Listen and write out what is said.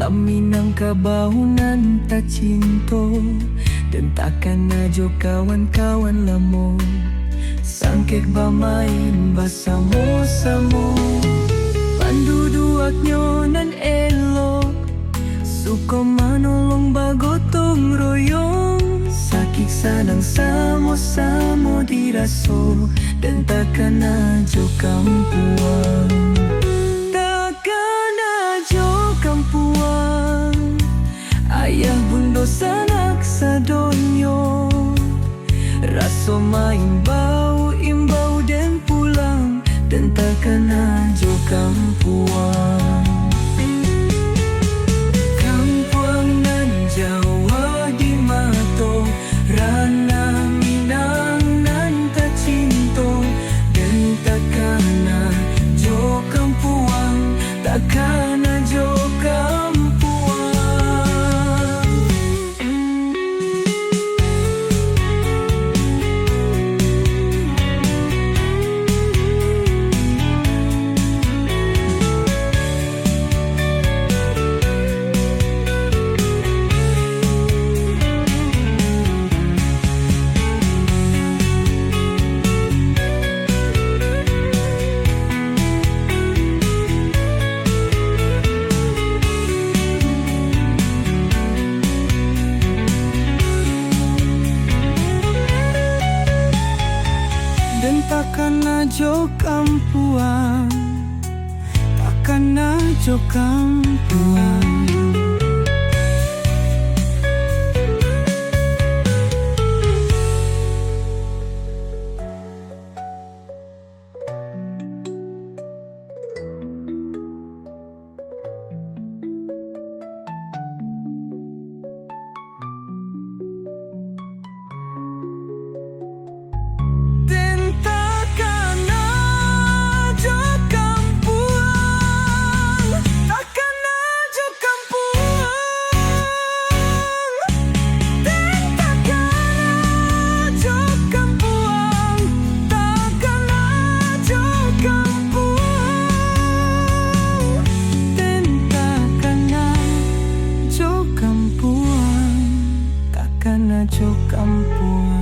kami nang kabahunan ta cinto, dan takkan ajo kawan-kawan lamo. Sangkek bamain basamo-samo, panduduak nyonan elok, suko manolong bagotong royong. Sakik sanang samo-samo diraso, dan takkan ajo kampuang. Takkan ajo kampuang, ayah bundo sanak sadonyo. Raso main bau imbau dan pulang, dan takkan ajo kampuang. Kampuang nan Jawa di mato, rana Minang nan tacinto, dan takkan ajo kampuang, takkan ajo kampuang. Dan takkan ajo kampuang, takkan ajo kampuang. Takkan ajo kampuang.